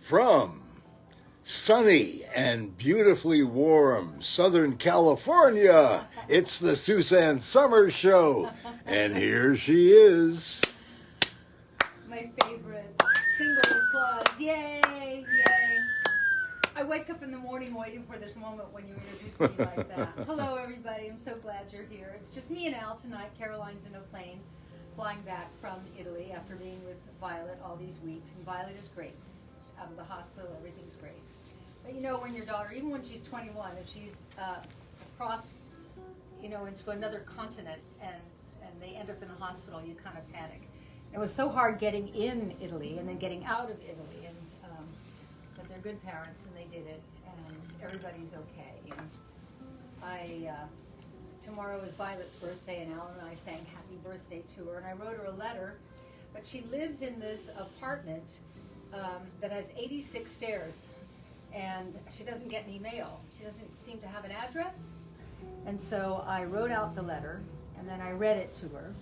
From sunny and beautifully warm Southern California, it's the Suzanne Summer Show. And here she is. My favorite. Single applause. Yay, yay. I wake up in the morning waiting for this moment when you introduce me like that. Hello, everybody. I'm so glad you're here. It's just me and Al tonight. Caroline's in a plane flying back from Italy after being with Violet all these weeks. And Violet is great. She's out of the hospital, everything's great. But you know, when your daughter, even when she's 21, if she's across, into another continent and they end up in the hospital, you kind of panic. It was so hard getting in Italy and then getting out of Italy, but they're good parents and they did it, and everybody's okay. And tomorrow is Violet's birthday, and Alan and I sang happy birthday to her, and I wrote her a letter, but she lives in this apartment that has 86 stairs, and she doesn't get any mail. She doesn't seem to have an address, and so I wrote out the letter, and then I read it to her.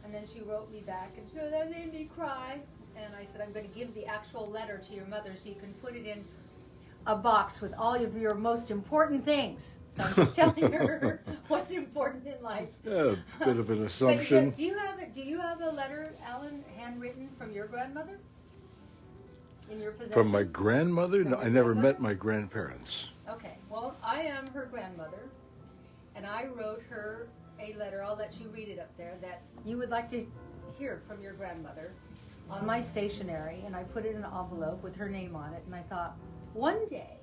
And then she wrote me back, and so that made me cry. And I said, I'm going to give the actual letter to your mother so you can put it in a box with all of your most important things. So I'm just telling her what's important in life. Yeah, a bit of an assumption. But, do you have a letter, Alan, handwritten from your grandmother? In your possession? From my grandmother? No, I never met my grandparents. Okay, well, I am her grandmother, and I wrote her a letter, I'll let you read it up there, that you would like to hear from your grandmother on my stationery, and I put it in an envelope with her name on it, and I thought, one day,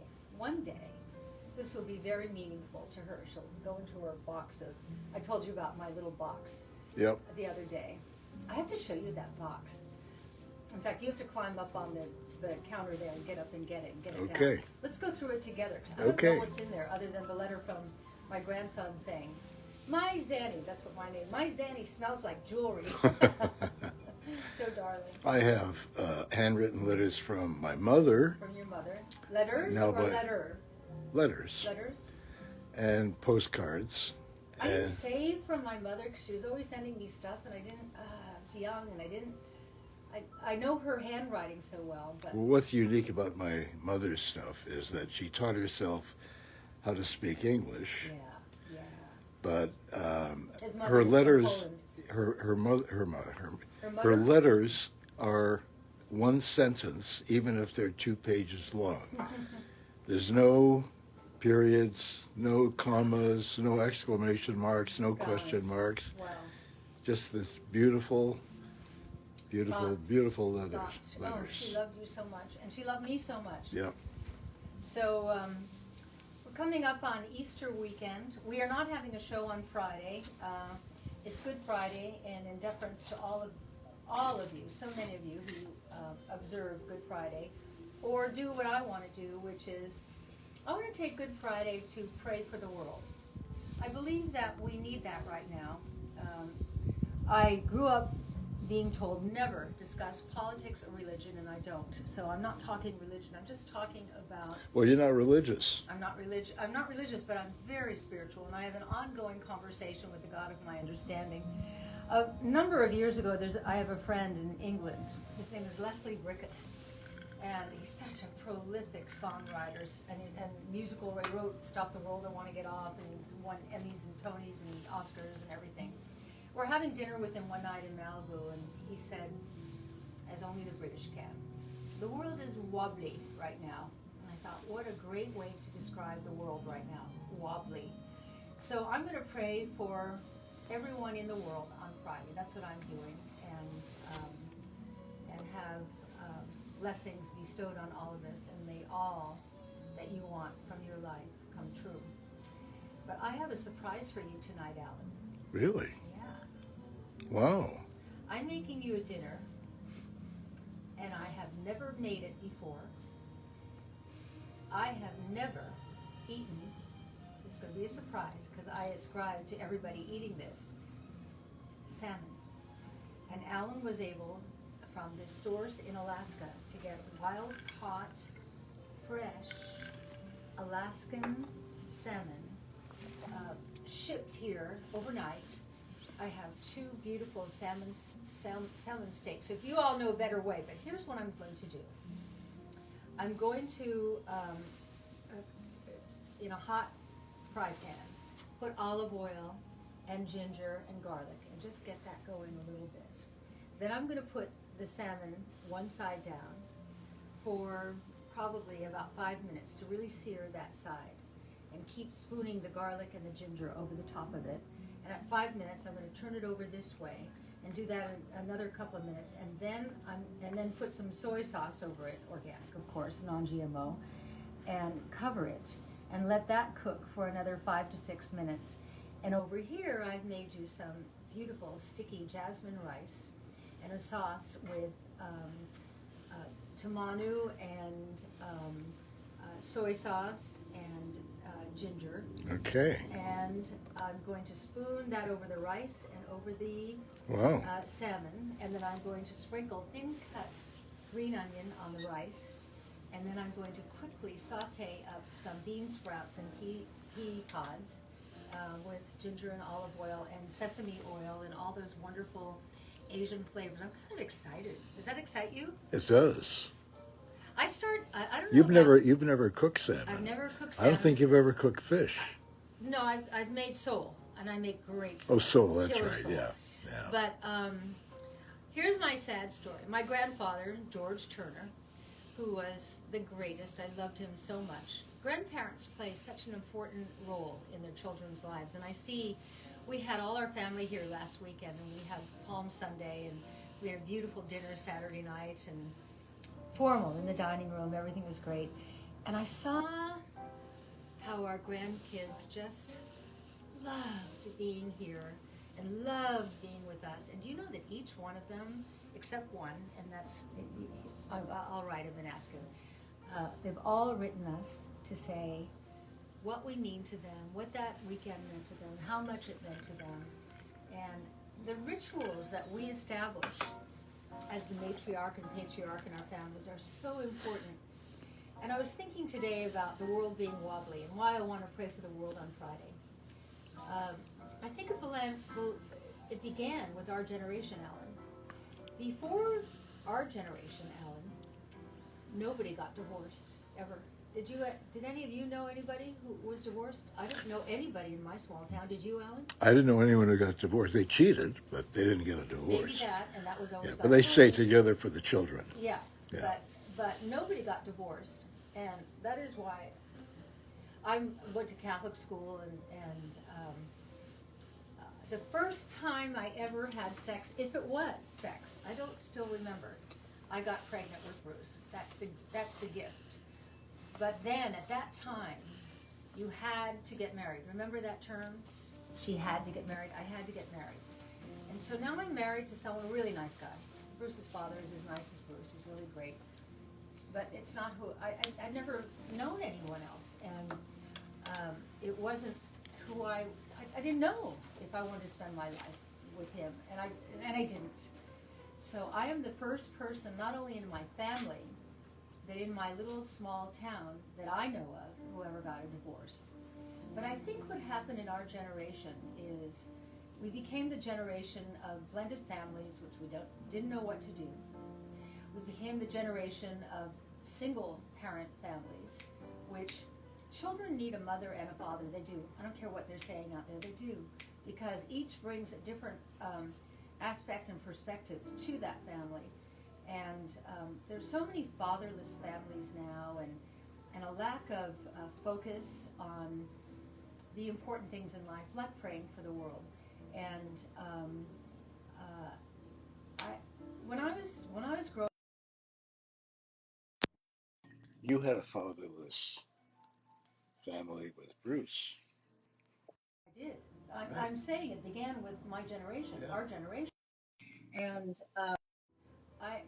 this will be very meaningful to her. She'll go into her box of, I told you about my little box the other day. I have to show you that box. In fact, you have to climb up on the counter there and get up and get it Okay. down. Let's go through it together, because I don't know what's in there other than the letter from my grandson saying, my Zanny, that's what my name, my Zanny smells like jewelry. So darling. I have handwritten letters from my mother. From your mother. Letters Now, or letter? Letters. Letters. And postcards. I didn't save from my mother because she was always sending me stuff, and I was young, and I know her handwriting so well. But Well, what's unique about my mother's stuff is that she taught herself how to speak English. Yeah. But her letters, her letters are one sentence, even if they're 2 pages long. There's no periods, no commas, no exclamation marks, no question marks. Wow. Just this beautiful letters. Oh, she loved you so much, and she loved me so much. Yeah. So we're coming up on Easter weekend. We are not having a show on Friday. It's Good Friday, and in deference to all of you, so many of you who observe Good Friday, or do what I want to do, which is I want to take Good Friday to pray for the world. I believe that we need that right now. I grew up being told never discuss politics or religion, and I don't. So I'm not talking religion. I'm just talking about. Well, you're not religious. I'm not religious, but I'm very spiritual, and I have an ongoing conversation with the God of my understanding. A number of years ago, I have a friend in England. His name is Leslie Brickus, and he's such a prolific songwriter and musical. He wrote "Stop the World, I Want to Get Off," and he's won Emmys and Tonys and Oscars and everything. We're having dinner with him one night in Malibu, and he said, as only the British can, the world is wobbly right now. And I thought, what a great way to describe the world right now, wobbly. So I'm going to pray for everyone in the world on Friday. That's what I'm doing, and have blessings bestowed on all of us, and may all that you want from your life come true. But I have a surprise for you tonight, Alan. Really? Yeah. Wow. I'm making you a dinner, and I have never made it before. I have never eaten, it's going to be a surprise, because I ascribe to everybody eating this, salmon. And Alan was able, from this source in Alaska, to get wild-caught, fresh, Alaskan salmon shipped here overnight. I have 2 beautiful salmon steaks. If you all know a better way, but here's what I'm going to do. I'm going to, in a hot fry pan, put olive oil and ginger and garlic and just get that going a little bit. Then I'm going to put the salmon one side down for probably about 5 minutes to really sear that side, and keep spooning the garlic and the ginger over the top of it. And at 5 minutes, I'm going to turn it over this way and do that another couple of minutes, and then put some soy sauce over it, organic of course, non-GMO, and cover it and let that cook for another 5 to 6 minutes. And over here, I've made you some beautiful sticky jasmine rice and a sauce with tamanu and soy sauce and ginger. Okay. And I'm going to spoon that over the rice and over the Wow. salmon, and then I'm going to sprinkle thin cut green onion on the rice, and then I'm going to quickly saute up some bean sprouts and pea pods with ginger and olive oil and sesame oil and all those wonderful Asian flavors. I'm kind of excited. Does that excite you? It does. I don't know. You've never cooked salmon. I've never cooked I salmon. don't think you've ever cooked fish. No, I've made sole, and I make great sole. Oh, sole, that's Killer right, sole. yeah. But here's my sad story. My grandfather, George Turner, who was the greatest, I loved him so much. Grandparents play such an important role in their children's lives, and I see we had all our family here last weekend, and we had Palm Sunday, and we had a beautiful dinner Saturday night, and formal in the dining room. Everything was great. And I saw how our grandkids just loved being here and loved being with us. And do you know that each one of them, except one, and that's, I'll write him and ask him, they've all written us to say what we mean to them, what that weekend meant to them, how much it meant to them, and the rituals that we establish as the matriarch and patriarch in our families are so important. And I was thinking today about the world being wobbly and why I want to pray for the world on Friday. I think it began with our generation, Alan. Before our generation, Alan, nobody got divorced, ever. Did any of you know anybody who was divorced? I don't know anybody in my small town. Did you, Alan? I didn't know anyone who got divorced. They cheated, but they didn't get a divorce. Maybe that, and that was always. Yeah, but they stay together for the children. Yeah, Yeah. but nobody got divorced, and that is why I went to Catholic school, and the first time I ever had sex, if it was sex, I don't still remember. I got pregnant with Bruce. That's the gift. But then at that time, you had to get married. Remember that term? She had to get married. I had to get married. And so now I'm married to someone, a really nice guy. Bruce's father is as nice as Bruce. He's really great. But it's not who, I've never known anyone else. And it wasn't who I didn't know if I wanted to spend my life with him. And I didn't. So I am the first person, not only in my family, but in my little small town that I know of who ever got a divorce. But I think what happened in our generation is we became the generation of blended families, which we didn't know what to do. We became the generation of single parent families, which children need a mother and a father. They do. I don't care what they're saying out there. They do. Because each brings a different aspect and perspective to that family. And there's so many fatherless families now, and a lack of focus on the important things in life, like praying for the world. And when I was growing, You had a fatherless family with Bruce. I did. I'm saying it began with my generation, Yeah. our generation, and I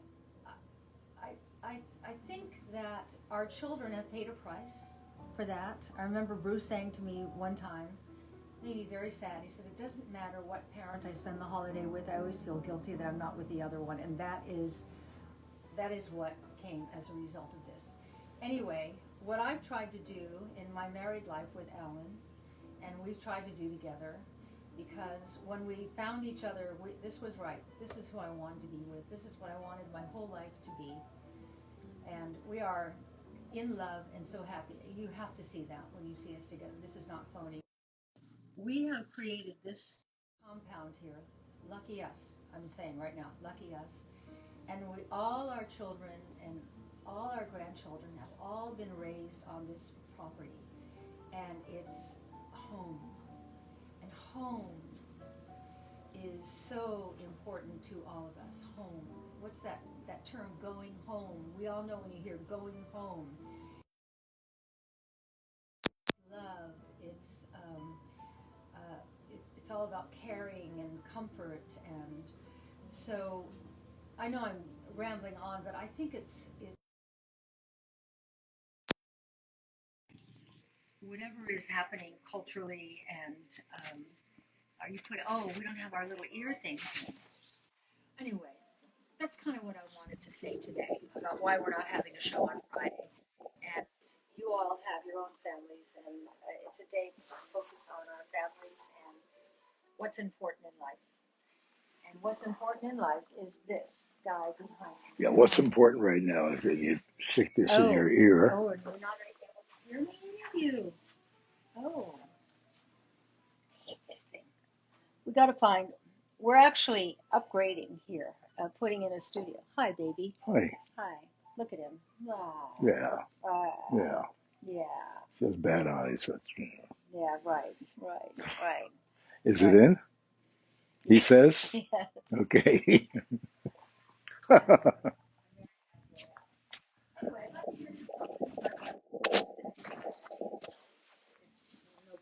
think that our children have paid a price for that. I remember Bruce saying to me one time, made me very sad. He said, "It doesn't matter what parent I spend the holiday with. I always feel guilty that I'm not with the other one," and that is what came as a result of this. Anyway, what I've tried to do in my married life with Alan, and we've tried to do together, because when we found each other, this was right. This is who I wanted to be with. This is what I wanted my whole life to be. And we are in love and so happy. You have to see that when you see us together. This is not phony. We have created this compound here. Lucky us. I'm saying right now, lucky us. And we, all our children and all our grandchildren have all been raised on this property. And it's home. And home is so important to all of us. Home. What's that term, going home? We all know when you hear going home. Love. It's all about caring and comfort, and so I know I'm rambling on, but I think it's whatever is happening culturally, and are you put? Oh, we don't have our little ear things. Anyway, that's kind of what I wanted to say today about why we're not having a show on Friday. And you all have your own families, and it's a day to focus on our families and what's important in life. And what's important in life is this guy behind me. Yeah, what's important right now is that you stick this in your ear. Oh, and you're not able to hear me, any of you. Oh, I hate this thing. We got to find. We're actually upgrading here, putting in a studio. Hi, baby. Hi. Hi. Look at him. Ah. Yeah. Yeah. Yeah. She has bad eyes. Yeah. Right. Is it in? He says? Yes. Okay. Anyway, no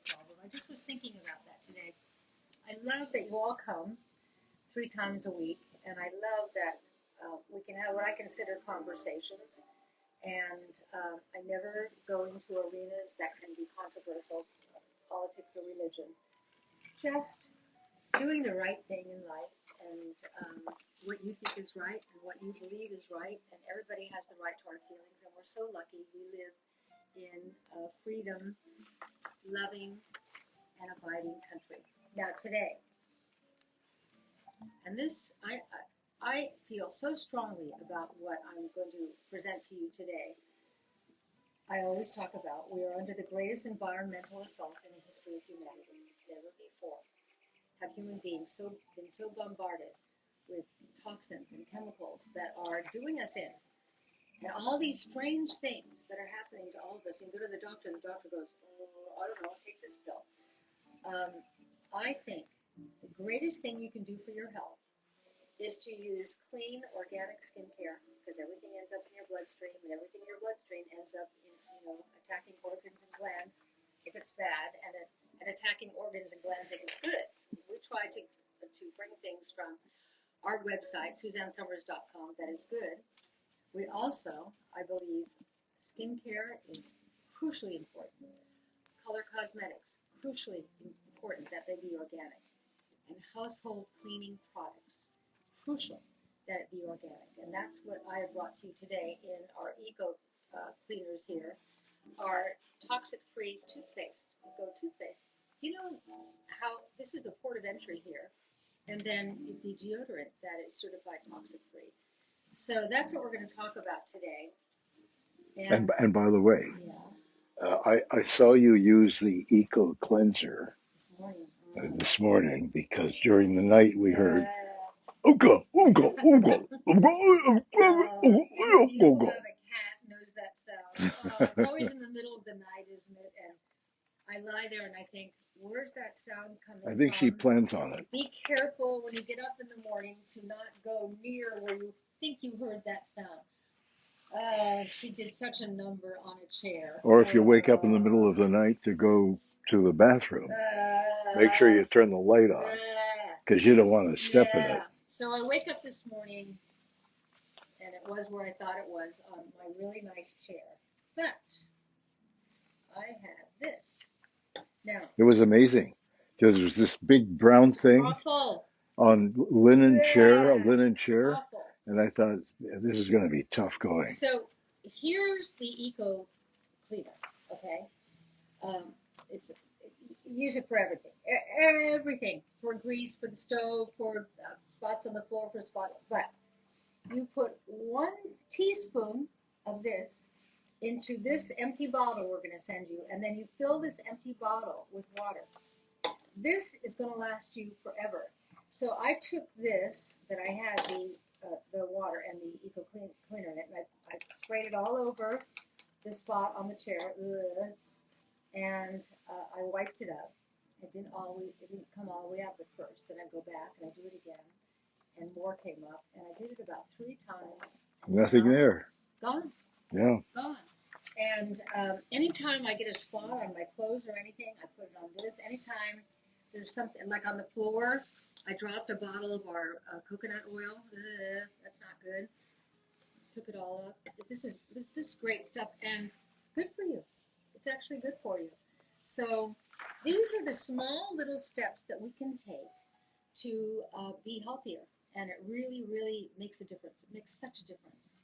problem. I just was thinking about that today. I love that you all come 3 times a week, and I love that we can have what I consider conversations. And I never go into arenas that can be controversial, politics or religion. Just doing the right thing in life, and what you think is right and what you believe is right, and everybody has the right to our feelings, and we're so lucky we live in a freedom, loving, and abiding country. Now today, and this, I feel so strongly about what I'm going to present to you today. I always talk about we are under the greatest environmental assault in the history of humanity. Never before have human beings been so bombarded with toxins and chemicals that are doing us in. And all these strange things that are happening to all of us. And go to the doctor goes, oh, I don't know, take this pill. I think the greatest thing you can do for your health is to use clean organic skincare, because everything ends up in your bloodstream, and everything in your bloodstream ends up in, attacking organs and glands if it's bad, and attacking organs and glands if it's good. We try to bring things from our website, SuzanneSummers.com, that is good. We also, I believe, skincare is crucially important. Color cosmetics, crucially important that they be organic. And household cleaning products, crucial that it be organic. And that's what I have brought to you today in our eco cleaners here, our toxic-free toothpaste, eco toothpaste. You know how this is the port of entry here, and then the deodorant that is certified toxic-free. So that's what we're going to talk about today. And by the way, yeah, I saw you use the Eco Cleanser this morning. this morning because during the night we heard Ooga, ooga, ooga, ooga, You who ooga. have a cat knows that sound. It's always in the middle of the night, isn't it? And I lie there and I think, where's that sound coming from? I think she plans on it. Be careful when you get up in the morning to not go near where you think you heard that sound. She did such a number on a chair. Or if you wake up in the middle of the night to go to the bathroom, make sure you turn the light on because you don't want to step in it. So I wake up this morning and it was where I thought it was, on my really nice chair. But I had this. Now, it was amazing because there was this big brown thing on a linen chair, awful. and I thought this is going to be tough going. So here's the Eco Cleaner, okay? It's use it for everything, everything, for grease, for the stove, for spots on the floor, but you put 1 teaspoon of this into this empty bottle we're going to send you, and then you fill this empty bottle with water. This is going to last you forever. So I took this that I had the water and the eco cleaner in it, and I sprayed it all over the spot on the chair, and I wiped it up. It didn't come all the way out at first. Then I go back and I do it again, and more came up, and I did it about 3 times. Nothing there. Gone. Yeah. Gone. And anytime I get a spot on my clothes or anything, I put it on this. Anytime there's something, like on the floor, I dropped a bottle of our coconut oil. That's not good. Took it all up. This is great stuff, and good for you. It's actually good for you. So these are the small little steps that we can take to be healthier, and it really, really makes a difference. It makes such a difference.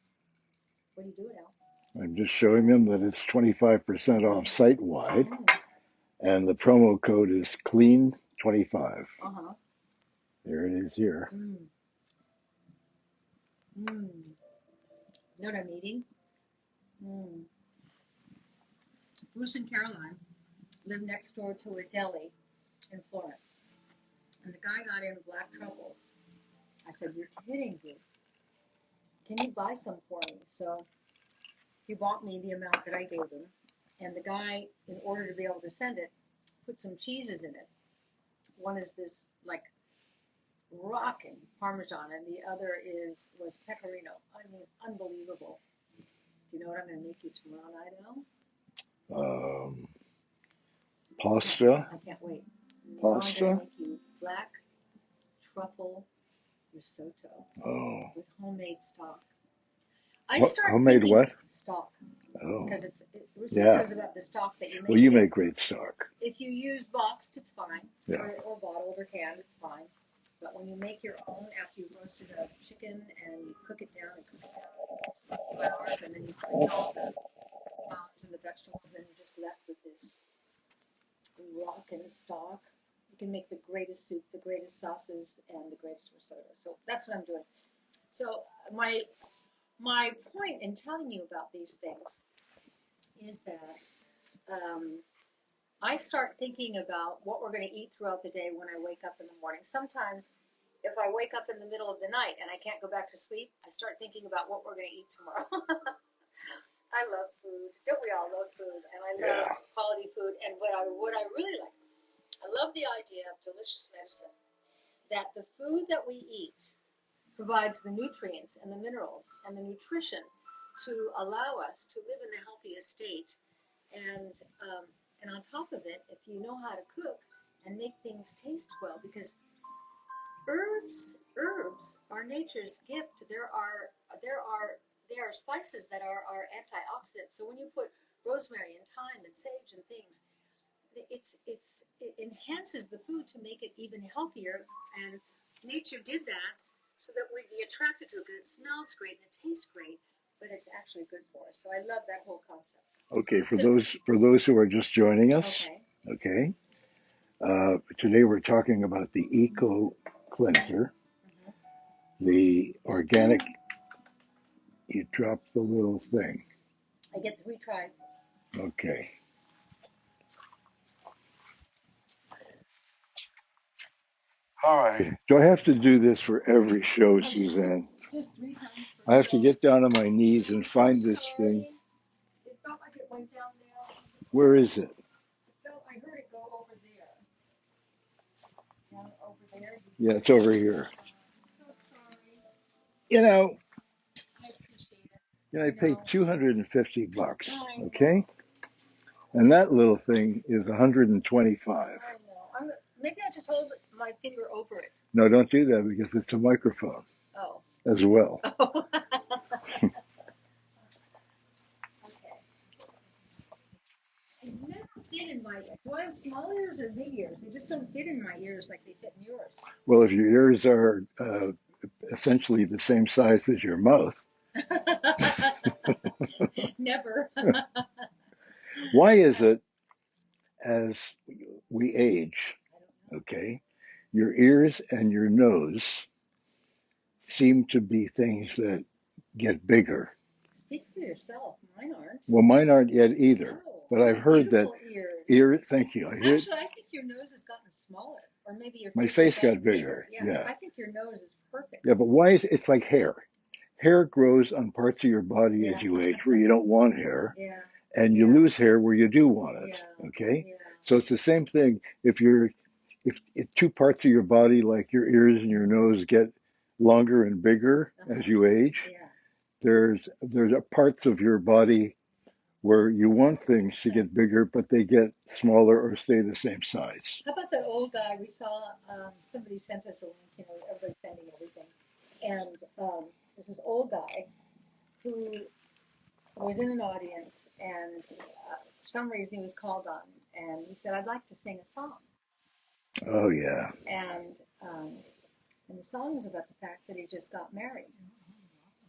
What are you doing, Al? I'm just showing them that it's 25% off site-wide, and the promo code is CLEAN25. Uh-huh. There it is here. You know what I'm eating? Bruce and Caroline lived next door to a deli in Florence, and the guy got in black truffles. I said, "You're kidding, Bruce. Can you buy some for me?" So he bought me the amount that I gave him, and the guy, in order to be able to send it, put some cheeses in it. One is this like rocking Parmesan, and the other was pecorino. I mean, unbelievable. Do you know what I'm going to make you tomorrow night, Al? Pasta. I can't wait. Pasta. I'm going to make you black truffle risotto with homemade stock. Homemade what? Stock. Oh. Because risotto is about the stock that you make. Well, you make great stock. If you use boxed, it's fine. Yeah. Or bottled or canned, it's fine. But when you make your own, after you've roasted a chicken and you cook it down and cook it down for 2 hours, and then you clean all the bones and the vegetables, and then you're just left with this rockin' stock. You can make the greatest soup, the greatest sauces, and the greatest risotto. So that's what I'm doing. So my point in telling you about these things is that I start thinking about what we're going to eat throughout the day when I wake up in the morning. Sometimes if I wake up in the middle of the night and I can't go back to sleep, I start thinking about what we're going to eat tomorrow. I love food. Don't we all love food? And I love quality food. And what I really like, I love the idea of delicious medicine, that the food that we eat provides the nutrients and the minerals and the nutrition to allow us to live in the healthiest state. And on top of it, if you know how to cook and make things taste well, because herbs are nature's gift. They are spices that are antioxidants. So when you put rosemary and thyme and sage and things, it enhances the food to make it even healthier. And nature did that so that we'd be attracted to it because it smells great and it tastes great, but it's actually good for us. So I love that whole concept. Okay, for those who are just joining us, okay. Today we're talking about the Eco Cleanser, the organic. You drop the little thing. I get 3 tries. Okay. All right. Do I have to do this for every show, Suzanne? Just 3 times. I have to get down on my knees and find this thing. It felt like it went down there. Where is it? I heard it go over there. Down over there. Yeah, it's over here. So sorry. You know, I appreciate it. I paid $250, okay? And that little thing is $125. I know. Maybe I just hold my finger over it. No, don't do that because it's a microphone. Oh. As well. Oh. Okay. They never fit in my ears. Do I have small ears or big ears? They just don't fit in my ears like they fit in yours. Well, if your ears are essentially the same size as your mouth. Never. Why is it as we age, okay, your ears and your nose seem to be things that get bigger? Speak for yourself. Mine aren't. Well, mine aren't yet either. No. But I've heard that Ears. thank you. Actually, I think your nose has gotten smaller, or maybe your My face face has gotten got bigger. Yeah. Yeah. I think your nose is perfect. Yeah, but why is it's like hair? Hair grows on parts of your body as you age where you don't want hair, Yeah. and you lose hair where you do want it. Yeah. Okay? Yeah. So it's the same thing. If two parts of your body, like your ears and your nose, get longer and bigger as you age, Yeah. there's a parts of your body where you want things to get bigger, but they get smaller or stay the same size. How about that old guy we saw? Somebody sent us a link. You know, everybody's sending everything, and there's this old guy who was in an audience, and for some reason he was called on, and he said, "I'd like to sing a song." Oh yeah. And the song was about the fact that he just got married,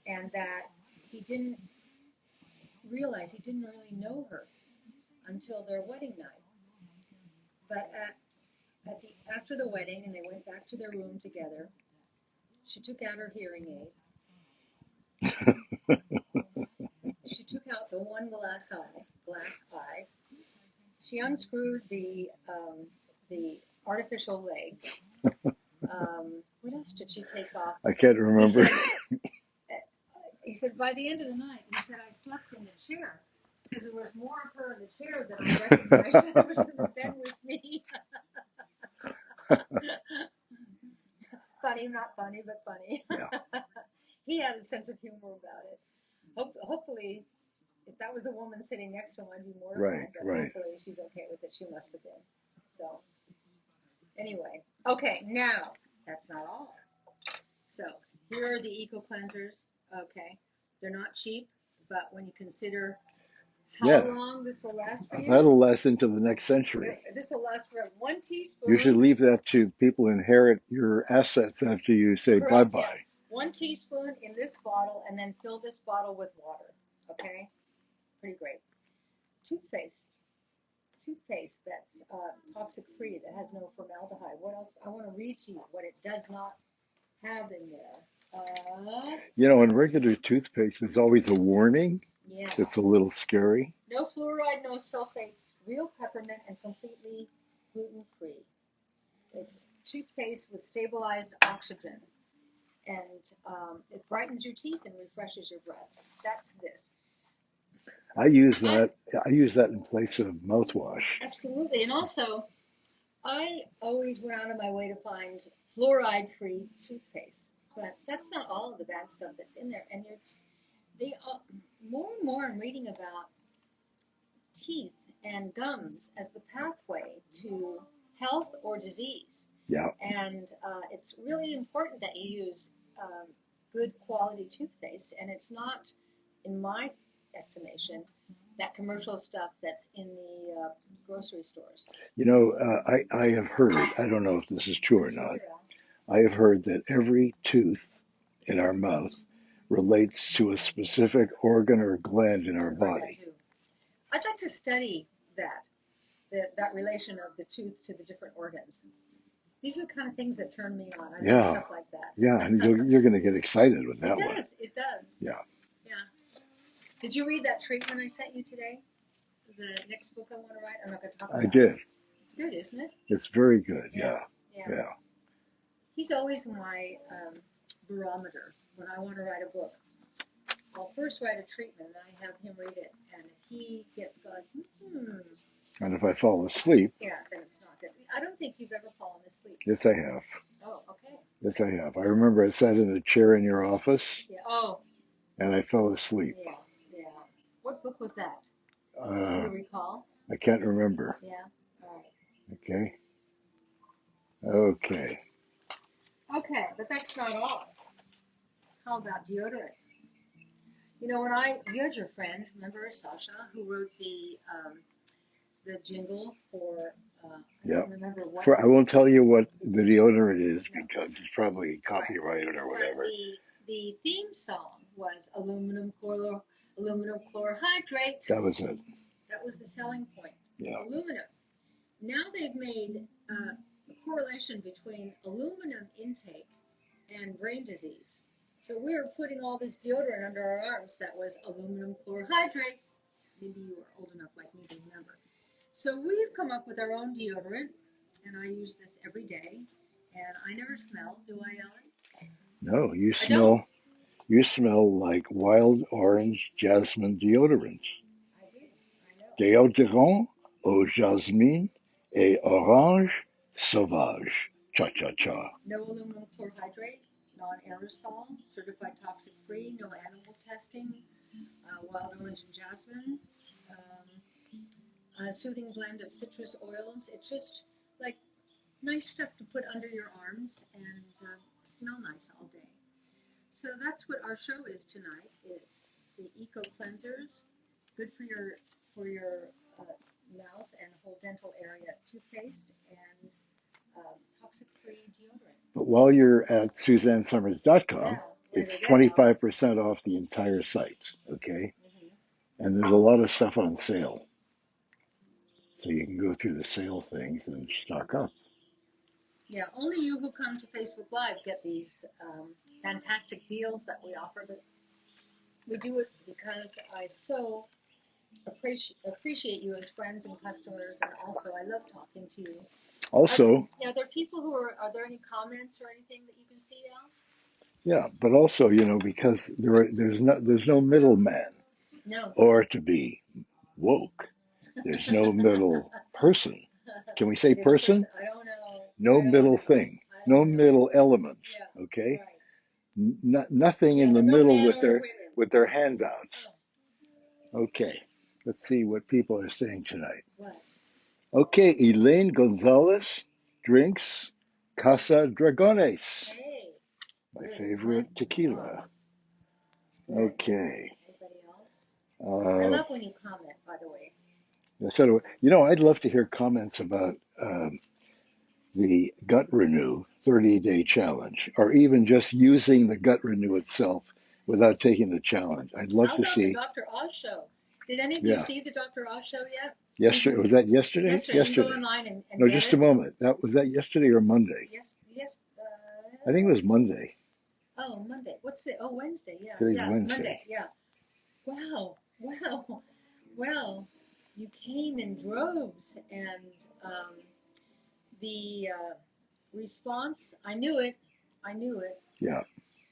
and that he didn't realize he didn't really know her until their wedding night. But after the wedding, and they went back to their room together, she took out her hearing aid. She took out the one glass eye. She unscrewed the artificial leg. What else did she take off? I can't remember. He said, by the end of the night, he said, I slept in the chair because there was more of her in the chair than I recognized that was in the bed with me. Funny, not funny, but funny. Yeah. He had a sense of humor about it. Hopefully, if that was a woman sitting next to him, I'd be mortified. Right. Hopefully, she's okay with it. She must have been. So, anyway, okay. Now, that's not all. So, here are the eco cleansers. Okay, they're not cheap, but when you consider how long this will last for you, that'll last into the next century. This will last for 1 teaspoon. You should leave that to people who inherit your assets after you say bye-bye. Yeah. 1 teaspoon in this bottle, and then fill this bottle with water. Okay, pretty great. Toothpaste that's toxic free, that has no formaldehyde. What else? I want to read to you what it does not have in there. In regular toothpaste, there's always a warning. Yeah. It's a little scary. No fluoride, no sulfates, real peppermint, and completely gluten-free. It's toothpaste with stabilized oxygen, and it brightens your teeth and refreshes your breath. That's this. I use that in place of mouthwash. Absolutely, and also, I always went out of my way to find fluoride-free toothpaste. But that's not all of the bad stuff that's in there. And more and more I'm reading about teeth and gums as the pathway to health or disease. Yeah. And it's really important that you use good quality toothpaste. And it's not, in my estimation, that commercial stuff that's in the grocery stores. I have heard, I don't know if this is true or not, I have heard that every tooth in our mouth relates to a specific organ or gland in our body. I'd like to study that relation of the tooth to the different organs. These are the kind of things that turn me on. I like stuff like that. Yeah, and you're going to get excited with that one. It does. Yeah. Yeah. Did you read that treatment I sent you today? The next book I want to write? I'm not going to talk about it. I did. It's good, isn't it? It's very good, yeah. He's always my barometer when I want to write a book. I'll first write a treatment, and I have him read it. And if he gets going, And if I fall asleep. Yeah, then it's not good. I don't think you've ever fallen asleep. Yes, I have. Oh, okay. Yes, I have. I remember I sat in a chair in your office. Yeah. Oh. And I fell asleep. Yeah. What book was that? Do you recall? I can't remember. Yeah. All right. Okay. Okay, but that's not all. How about deodorant? You had your friend, remember Sasha, who wrote the jingle for, I don't remember what. I won't tell you what the deodorant is because it's probably copyrighted or whatever. But the theme song was aluminum chlorohydrate. That was it. That was the selling point. Yeah. Aluminum. Now they've made a correlation between aluminum intake and brain disease. So we were putting all this deodorant under our arms that was aluminum chlorohydrate. Maybe you were old enough like me to remember. So we've come up with our own deodorant, and I use this every day. And I never smell, do I, Ellen? No, I don't. you smell like wild orange jasmine deodorant. I do. I know. Déodorant au jasmine et orange sauvage. Cha cha cha. No aluminum chlorohydrate, non-aerosol, certified toxic-free, no animal testing, wild orange and jasmine, a soothing blend of citrus oils. It's just like nice stuff to put under your arms and smell nice all day. So that's what our show is tonight. It's the eco cleansers, good for your mouth and whole dental area toothpaste and toxic-free deodorant. But while you're at SuzanneSummers.com, Yeah, it's 25% off the entire site, okay? And there's a lot of stuff on sale. So you can go through the sale things and stock up. Yeah, only you who come to Facebook Live get these fantastic deals that we offer, but we do it because I so appreciate you as friends and customers, and also I love talking to you. Also, Are there people who are there any comments or anything that you can see now? yeah, but also, because there's no middleman. No. Or to be woke, there's no middle person. Can we say person? I don't know. No middle thing. No middle elements. Yeah, Okay. right. Nothing in the No middle man or with their hands out. Oh. Okay. Let's see what people are saying tonight. What? Okay, Elaine Gonzalez drinks Casa Dragones. Hey. My favorite tequila. Okay. Anybody else? I love when you comment, by the way. So, I'd love to hear comments about the Gut Renew 30-day challenge, or even just using the Gut Renew itself without taking the challenge. I'd love to see. How about the Dr. Oz show? Did any of you see the Dr. Oz show yet? Yesterday, was that yesterday? Yesterday. You can go online and no, get just it. a moment. Was that yesterday or Monday? Yes. I think it was Monday. Oh, Monday. What's it? Oh, Wednesday. Yeah. Today's Yeah. Wednesday. Monday. Yeah. Wow. Well, you came in droves, and the response. I knew it. Yeah.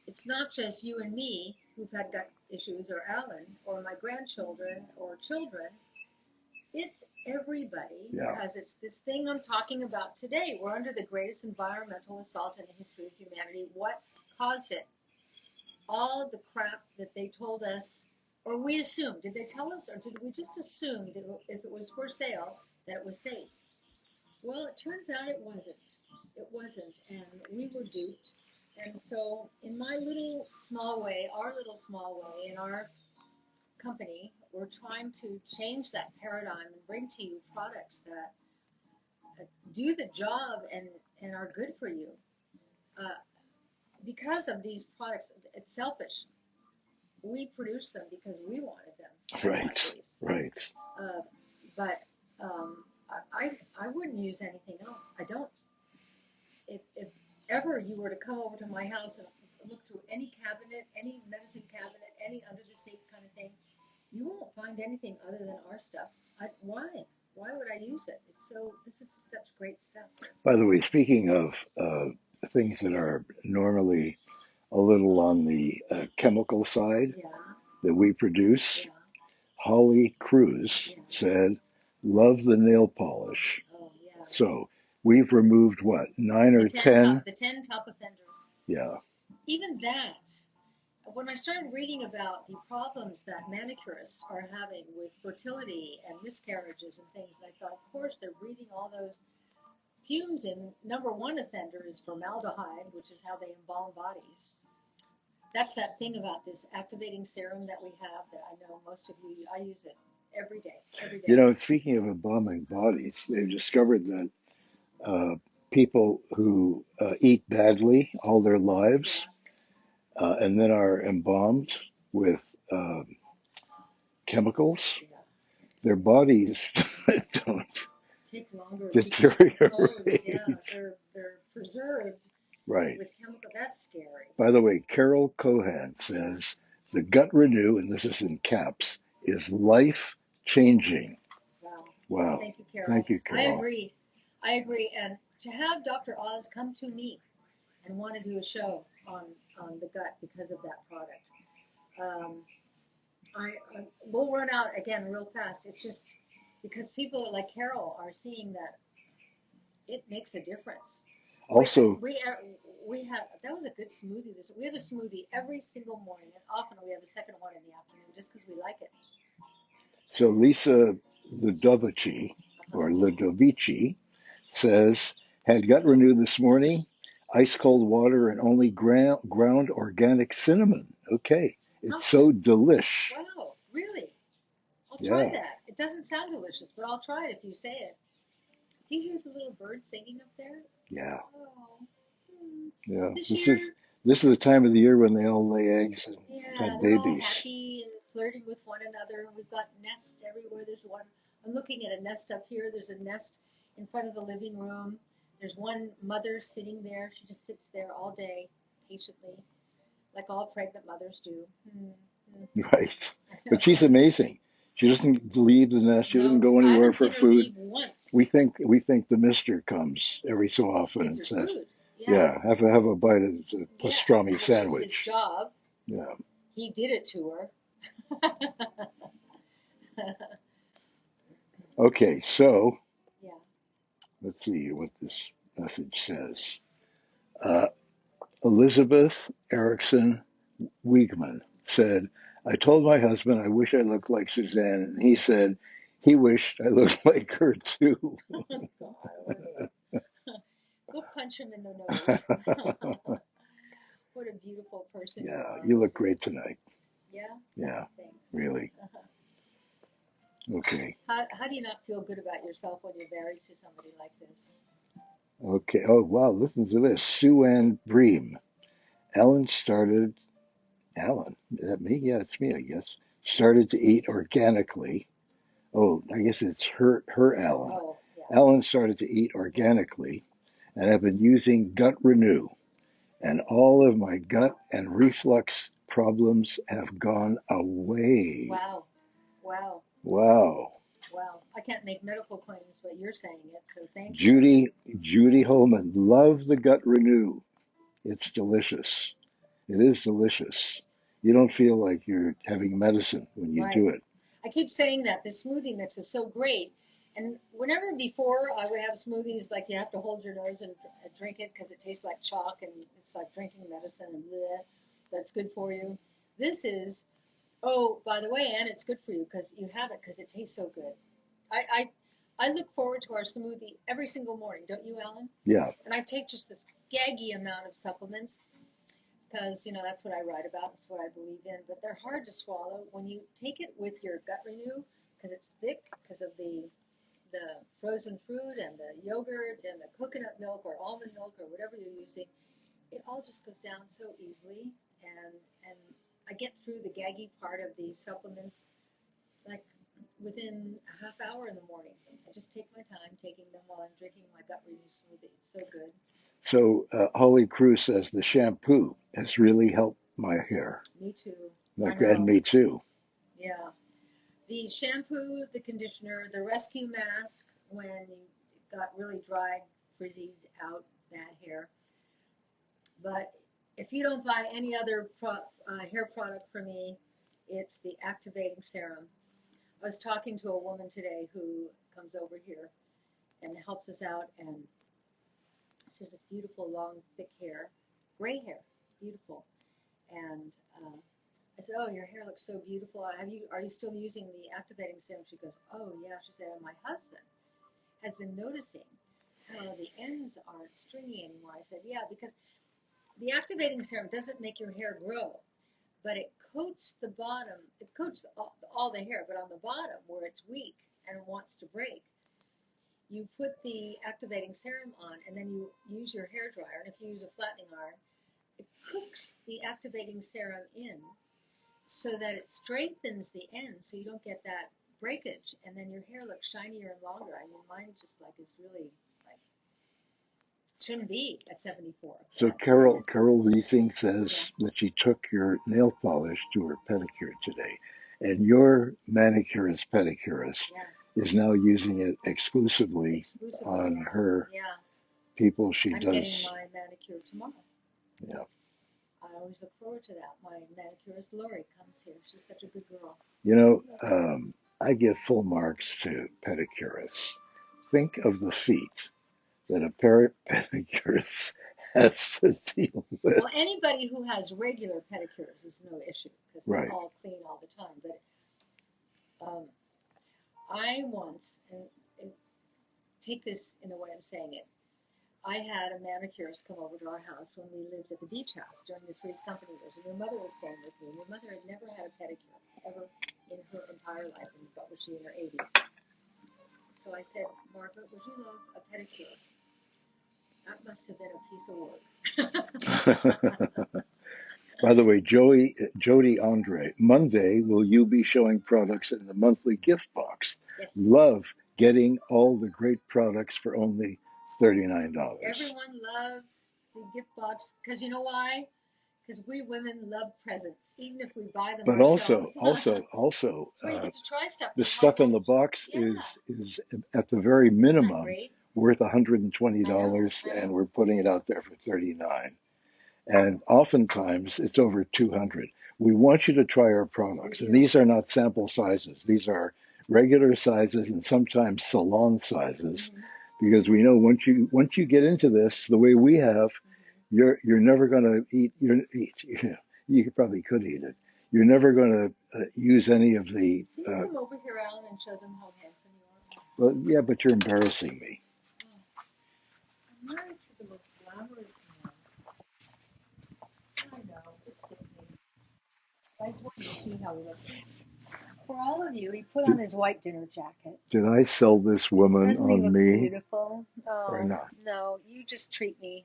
It's not just you and me who've had gut issues, or Alan, or my grandchildren, or children. It's everybody, because it's this thing I'm talking about today. We're under the greatest environmental assault in the history of humanity. What caused it? All the crap that they told us, or we assumed. Did they tell us, or did we just assume that if it was for sale, that it was safe? Well, it turns out it wasn't. It wasn't, and we were duped. And so, in my little small way, in our company, we're trying to change that paradigm and bring to you products that do the job and are good for you. Because of these products, it's selfish. We produce them because we wanted them. Right. But I wouldn't use anything else. I don't. If ever you were to come over to my house and look through any cabinet, any medicine cabinet, any under the sink kind of thing, you won't find anything other than our stuff. Why? Why would I use it? This is such great stuff. By the way, speaking of things that are normally a little on the chemical side that we produce, Holly Cruz said, "Love the nail polish." Oh, yeah. So we've removed what, 9 or 10? The 10 top offenders. Yeah. Even that. When I started reading about the problems that manicurists are having with fertility and miscarriages and things, I thought, of course, they're breathing all those fumes in. Number one offender is formaldehyde, which is how they embalm bodies. That's that thing about this activating serum that we have that I know most of you, I use it every day. Speaking of embalming bodies, they've discovered that people who eat badly all their lives and then are embalmed with chemicals, their bodies don't take longer deteriorate. they're preserved. Right. with chemical. That's scary. By the way, Carol Cohan says the gut renew, and this is in caps, is life changing. Wow. Wow. Thank you, Carol. Thank you, I Carol. agree. I agree. And to have Dr. Oz come to me and want to do a show on the gut because of that product. Um, we'll run out again real fast. It's just because people like Carol are seeing that it makes a difference. Also, We have that was a good smoothie. We have a smoothie every single morning, and often we have a second one in the afternoon just because we like it. so Lisa Ludovici, Uh-huh. or Ludovici, says, had gut renew this morning, ice cold water and only ground organic cinnamon. Okay. It's so delish. Wow, really? I'll try Yeah. that. It doesn't sound delicious, but I'll try it if you say it. Do you hear the little bird singing up there? Yeah. Oh, Yeah. this This year, is this is the time of the year when they all lay eggs and yeah, have they're all babies. happy and flirting with one another. We've got nests everywhere. There's one. I'm looking at a nest up here. There's a nest in front of the living room. There's one mother sitting there. She just sits there all day, patiently, like all pregnant mothers do. Right. I But know. she's amazing. She doesn't leave the nest. She doesn't No, go I anywhere haven't for seen her food. leave once. We think the mister comes every so often Gives and her says, food. Yeah, "Yeah, have a bite of the yeah, pastrami which is his sandwich." job. Yeah. He did it to her. Okay, so Yeah. let's see what this message says. Uh, Elizabeth Erickson Wiegman said, I told my husband I wish I looked like Suzanne, and he said he wished I looked like her too. God, go punch him in the nose. What a beautiful person you Yeah, are, you look Elizabeth. great tonight. Yeah? Yeah, Thanks. really. Okay. How do you not feel good about yourself when you're married to somebody like this? Okay. Oh, wow. Listen to this. Sue Ann Bream. Ellen started, Alan, is that me? Yeah, it's me, I guess. Started to eat organically. Oh, I guess it's her Alan. Oh, yeah. Ellen started to eat organically, and I've been using Gut Renew, and all of my gut and reflux problems have gone away. Wow. Wow. Wow. Wow. I can't make medical claims, but you're saying it, so thank you. Judy Holman, love the Gut Renew. It's delicious. It is delicious. You don't feel like you're having medicine when you Right. do it. I keep saying that this smoothie mix is so great. And whenever before I would have smoothies, like you have to hold your nose and drink it because it tastes like chalk and it's like drinking medicine and bleh, that's good for you. This is, oh, by the way, Ann, it's good for you because you have it because it tastes so good. I, I look forward to our smoothie every single morning, don't you, Alan? Yeah. And I take just this gaggy amount of supplements because that's what I write about, that's what I believe in. But they're hard to swallow when you take it with your gut renew because it's thick because of the frozen fruit and the yogurt and the coconut milk or almond milk or whatever you're using. It all just goes down so easily, and I get through the gaggy part of the supplements like within a half hour in the morning. I just take my time taking them while I'm drinking my gut renew smoothie. It's so good. So Holly Cruz says the shampoo has really helped my hair. Me too. I Like, and know. me too. Yeah. The shampoo, the conditioner, the rescue mask when you got really dried, frizzy out bad hair. But if you don't buy any other hair product from me, it's the activating serum. I was talking to a woman today who comes over here and helps us out, and she has this beautiful, long, thick hair, gray hair, beautiful. And I said, "Oh, your hair looks so beautiful. Are you still using the activating serum?" She goes, "Oh, yeah." She said, "And my husband has been noticing how the ends aren't stringy anymore." I said, "Yeah, because the activating serum doesn't make your hair grow, but it coats the bottom. It coats all the hair, but on the bottom where it's weak and wants to break, you put the activating serum on, and then you use your hair dryer. And if you use a flattening iron, it cooks the activating serum in so that it strengthens the end so you don't get that breakage, and then your hair looks shinier and longer. I mean, mine just like is really like Shouldn't be at 74. So but Carol it is. Carol Leasing says Yeah. that she took your nail polish to her pedicure today, and your manicurist pedicurist Yeah. is now using it exclusively Exclusively. on her Yeah. people she I'm does. getting my manicure tomorrow. Yeah. I always look forward to that. My manicurist Lori comes here. She's such a good girl. You know, I give full marks to pedicurists. Think of the feet that a pedicurist has to deal with. Well, anybody who has regular pedicures is no issue because it's Right. all clean all the time. But I once, and take this in the way I'm saying it, I had a manicurist come over to our house when we lived at the beach house during the Three's Company years, and your mother was staying with me. And your mother had never had a pedicure ever in her entire life, and what was she in her 80s? So I said, Margaret, would you love a pedicure? That must have been a piece of work. By the way, Jody Andre, Monday, will you be showing products in the monthly gift box? Yes. Love getting all the great products for only $39. Everyone loves the gift box because you know why? Because we women love presents, even if we buy them But ourselves. also, That's why you get to try stuff. the They stuff might in not. the box Yeah. is at the very Isn't that minimum great? worth I $120, know. and we're putting it out there for $39. And oftentimes it's over 200. We want you to try our products, and these are not sample sizes. These are regular sizes and sometimes salon sizes, because we know once you get into this the way we have, you're never going to eat. You probably could eat it. You're never going to use any of the. Can you come over here, Alan, and show them how handsome you are? Well, yeah, but you're embarrassing me. Oh, I'm married to the most glamorous man. I know, it's sickening. I just wanted to see how he looks. For all of you, he put on his white dinner jacket. Did I sell this woman Doesn't he on look me beautiful? or Oh, not? no, you just treat me.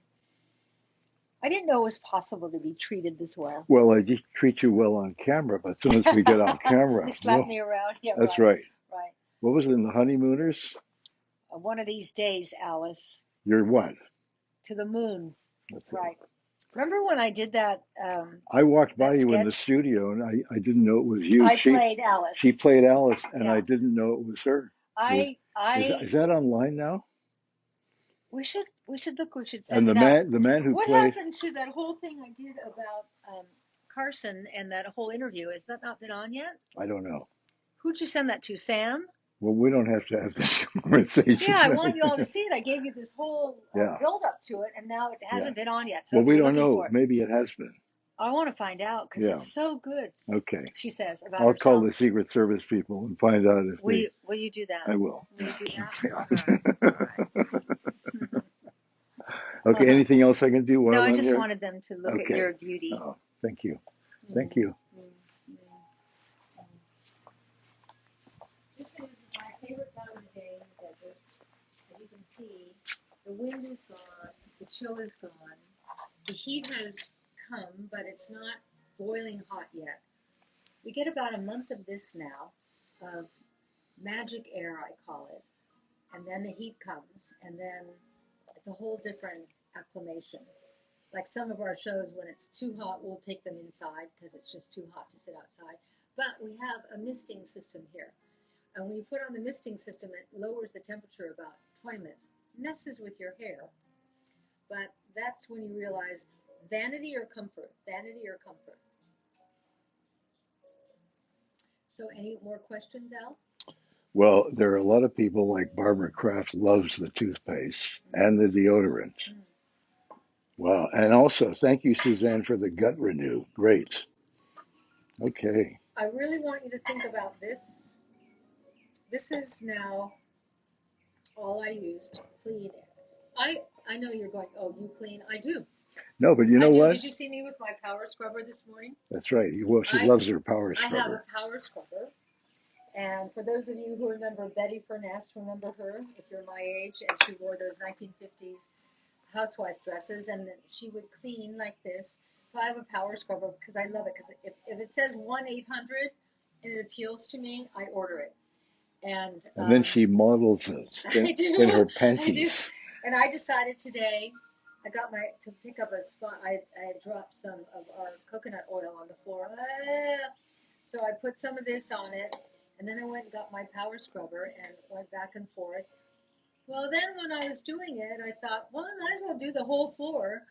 I didn't know it was possible to be treated this well. Well, I just treat you well on camera, but as soon as we get off camera, You slap whoa, me around. Yeah, that's right. right. Right. What was it in the Honeymooners? One of these days, Alice, You're what? to the moon. That's it. Right. Remember when I did that? I walked by that you in the sketch? studio, and I didn't know it was you. I played Alice. She played Alice, and Yeah. I didn't know it was her. Is that online now? We should look. We should And send it out. the man who What played. happened to that whole thing I did about Carson and that whole interview? Has that not been on yet? I don't know. Who'd you send that to? Sam? Well, we don't have to have this conversation. Yeah, I want you all to see it. I gave you this whole Yeah. build up to it, and now it hasn't been on yet. So Well, we we're don't looking know. for it. Maybe it has been. I want to find out because Yeah. it's so good. Okay. She says about I'll herself. call the Secret Service people and find out if they. Will you do that? I will. Will you do that? Yeah. All right. Okay. Anything else I can do while No, I I'm just here? wanted them to look at Okay. your beauty. Oh, thank you. Thank you. This is my favorite time of the day in the desert. As you can see, the wind is gone, the chill is gone, the heat has come, but it's not boiling hot yet. We get about a month of this now, of magic air, I call it, and then the heat comes, and then it's a whole different acclimation. Like some of our shows, when it's too hot, we'll take them inside because it's just too hot to sit outside. But we have a misting system here. And when you put on the misting system, it lowers the temperature about 20 minutes. Messes with your hair. But that's when you realize vanity or comfort. Vanity or comfort. So any more questions, Al? Well, there are a lot of people like Barbara Kraft loves the toothpaste and the deodorant. Wow. And also, thank you, Suzanne, for the gut renew. Great. Okay. I really want you to think about this. This is now all I used. Clean. I know you're going, oh, you clean. I do. No, but you know what? Did you see me with my power scrubber this morning? That's right. Well, she loves her power I have scrubber. a power scrubber. And for those of you who remember Betty Furness, remember her, if you're my age, and she wore those 1950s housewife dresses, and then she would clean like this. So I have a power scrubber because I love it. Because if it says 1-800 and it appeals to me, I order it. And then she models it in her panties. I do. And I decided today I got to pick up a spot. I had dropped some of our coconut oil on the floor. So I put some of this on it, and then I went and got my power scrubber and went back and forth. Well, then when I was doing it, I thought, well, I might as well do the whole floor.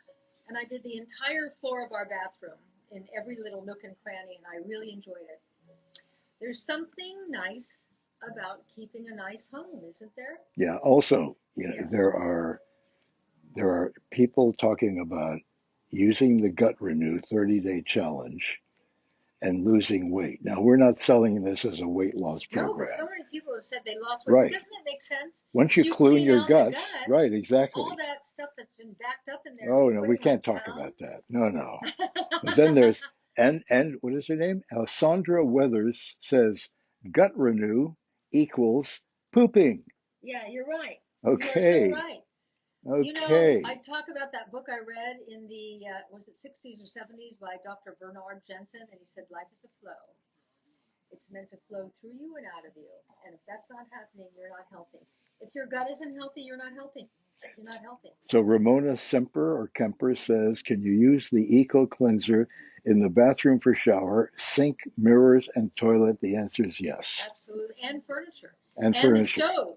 And I did the entire floor of our bathroom in every little nook and cranny, and I really enjoyed it. There's something nice about keeping a nice home, isn't there? Yeah. Also, Yeah. there are people talking about using the Gut Renew 30-day challenge and losing weight. Now, we're not selling this as a weight loss No, but program. so many people have said they lost weight. Right. Doesn't it make sense? Once you You clean clean your out the guts, gut, right, exactly. all that stuff that's been backed up in there. Oh, that's no, we putting on can't talk about pounds. that. No. But then there's, and what is her name? Alessandra Weathers says gut renew equals pooping. Yeah, you're right. You are so Okay. right. You know, Okay. I talk about that book I read in the, was it 60s or 70s by Dr. Bernard Jensen, and he said, life is a flow. It's meant to flow through you and out of you. And if that's not happening, you're not healthy. If your gut isn't healthy, you're not healthy. You're not healthy. So Ramona Semper or Kemper says, can you use the Eco Cleanser in the bathroom for shower, sink, mirrors, and toilet? The answer is yes. Absolutely. And furniture. And the furniture. stove.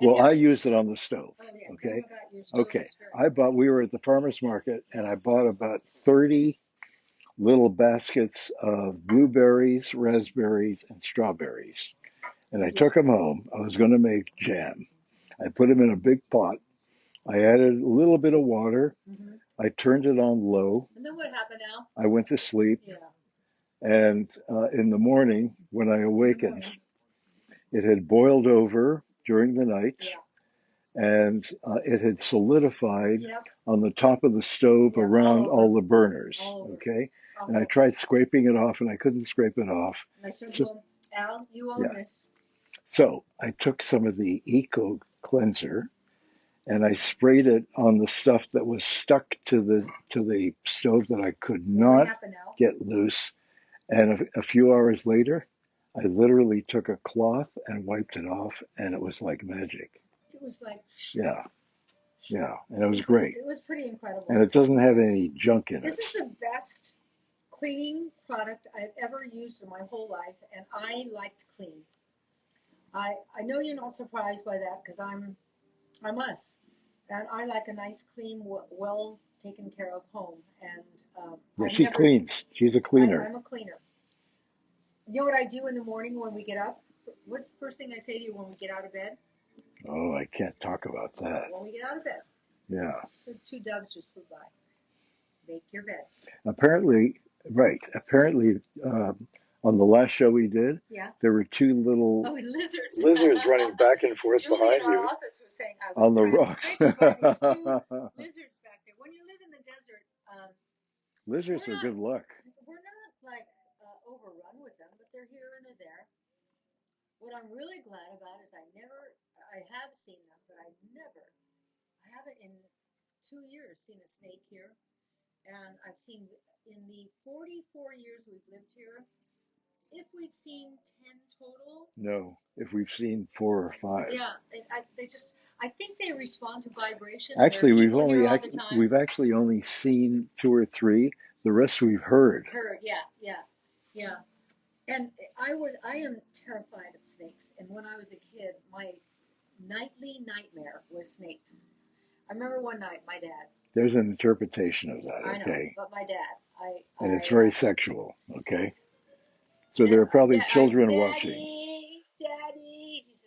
Well, I use it on the stove. Oh, yeah. Tell Okay. me about your stove Okay. experience. We were at the farmer's market and I bought about 30 little baskets of blueberries, raspberries, and strawberries. And I took them home. I was going to make jam. I put them in a big pot. I added a little bit of water. Mm-hmm. I turned it on low. And then what happened now? I went to sleep. Yeah. And in the morning, when I awakened, it had boiled over during the night. Yeah. And it had solidified Yep. on the top of the stove Yep, around all all over. the burners. All over. Okay. And I tried scraping it off and I couldn't scrape it off. And I said, So, well, Al, you own yeah. this. So I took some of the Eco Cleanser and I sprayed it on the stuff that was stuck to the stove that I could not get loose. And a few hours later, I literally took a cloth and wiped it off, and it was like magic. It was like, Yeah, and it was great. It was pretty incredible. And it doesn't have any junk in it. This is the best cleaning product I've ever used in my whole life, and I like to clean. I know you're not surprised by that because I'm us, and I like a nice, clean, well taken care of home. And yeah, she cleans. She's a cleaner. I'm a cleaner. You know what I do in the morning when we get up? What's the first thing I say to you when we get out of bed? Oh, I can't talk about that. When we get out of bed. Yeah. The two doves just flew by. Make your bed. Apparently, right. Apparently, on the last show we did, there were two little lizards running back and forth Julie behind in our you office was saying I was on the rock. by these two lizards back there. When you live in the desert, lizards are good luck. We're not like overrun with them, but they're here and they're there. What I'm really glad about is I have seen them, but I haven't in 2 years seen a snake here. And I've seen in the 44 years we've lived here, if we've seen 10 total. No, if we've seen 4 or 5. Yeah, I think they respond to vibration. Actually, we've actually only seen 2 or 3. The rest we've heard. Yeah. And I am terrified of snakes. And when I was a kid, my nightly nightmare was snakes. I remember one night, my dad. There's an interpretation of that, okay? I know, but my dad, and it's very sexual, okay? So there are probably children watching. Daddy, he's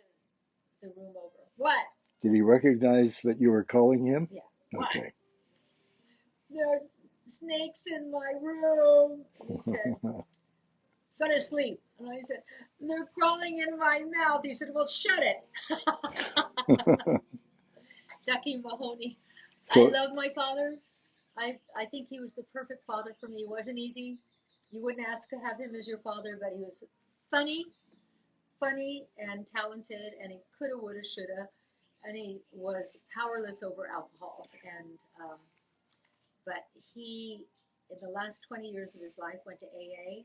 in the room over. What? Did he recognize that you were calling him? Yeah. Okay. There's snakes in my room. And he said, go to sleep. And I said, they're crawling in my mouth. He said, well, shut it. Ducky Mahoney. So, I love my father. I think he was the perfect father for me. It wasn't easy. You wouldn't ask to have him as your father, but he was funny and talented, and he coulda, woulda, shoulda, and he was powerless over alcohol. And but he, in the last 20 years of his life, went to AA,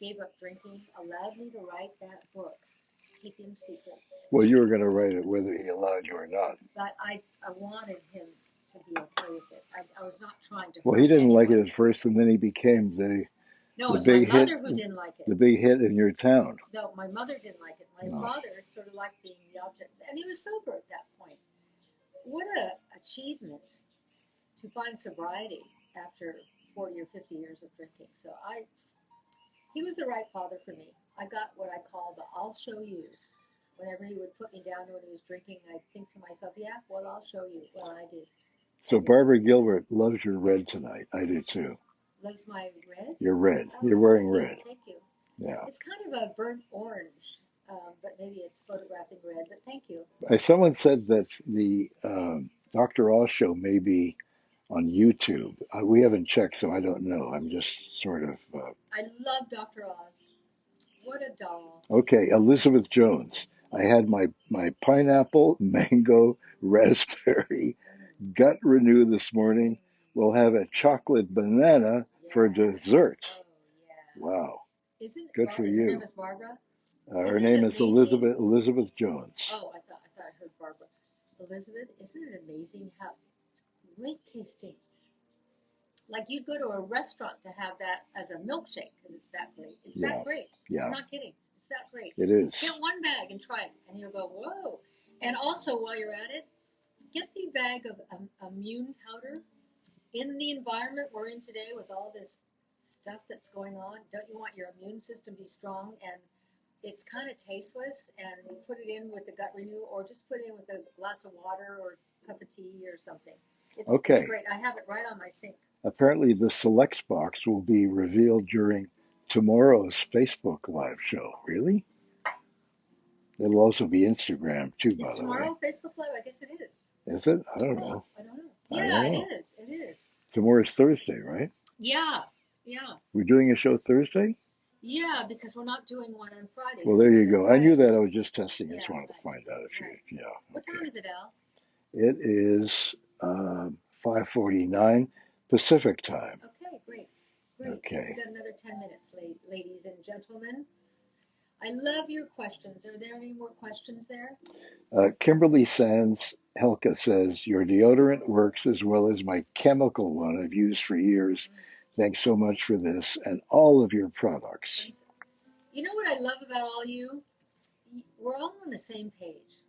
gave up drinking, allowed me to write that book, Keeping Secrets. Well, you were going to write it whether he allowed you or not. But I wanted him to be okay with it. I was not trying to Well, hurt he didn't like it anyone. at first, and then he became No, the it's my big hit, mother who didn't like it. the big hit in your town. No, my mother didn't like it. My No. father sort of liked being the object, and he was sober at that point. What a achievement to find sobriety after 40 or 50 years of drinking. So he was the right father for me. I got what I call the I'll show yous. Whenever he would put me down when he was drinking, I'd think to myself, yeah, well, I'll show you. Well, I did. So Barbara Gilbert loves your red tonight. I do too. Loves my red? You're red. Oh, You're wearing thank you, red. thank you. Yeah. It's kind of a burnt orange, but maybe it's photographing red, but thank you. Someone said that the Dr. Oz show may be on YouTube. We haven't checked, so I don't know. I'm just sort of. I love Dr. Oz. What a doll. Okay, Elizabeth Jones. I had my pineapple, mango, raspberry gut renew this morning. We'll have a chocolate banana for dessert. Oh, yeah. Wow. Isn't Good for Her you. name is Barbara? Her Isn't it name is amazing? Elizabeth Jones. Oh, I thought I heard Barbara. Elizabeth, isn't it amazing how it's great tasting? Like you'd go to a restaurant to have that as a milkshake because it's that great. It's Yeah. that great. Yeah. I'm not kidding. It's that great. It is. Get one bag and try it, and you'll go, whoa. And also, while you're at it, get the bag of immune powder. In the environment we're in today with all this stuff that's going on, don't you want your immune system to be strong? And it's kind of tasteless, and you put it in with the gut renew, or just put it in with a glass of water or a cup of tea or something. It's Okay. great. I have it right on my sink. Apparently, the selects box will be revealed during tomorrow's Facebook Live show. Really? It'll also be Instagram too, by Is the way. tomorrow Facebook Live? I guess it is. Is it? I don't Oh, know. I don't know. I Yeah, don't know. it is. It is. Tomorrow's Thursday, right? Yeah, yeah, We're doing a show Thursday? yeah. Because we're not doing one on Friday. Well, 'Cause there it's you Good go. I Friday. knew that. I was just testing. I Yeah, just wanted to right, find out if right. you, yeah. What Okay. time is it, Al? It is 5:49 Pacific time. Okay, great, great. Okay. We got another 10 minutes, ladies and gentlemen. I love your questions. Are there any more questions there? Kimberly Sands Helka says, your deodorant works as well as my chemical one I've used for years. Thanks so much for this and all of your products. You know what I love about all you? We're all on the same page.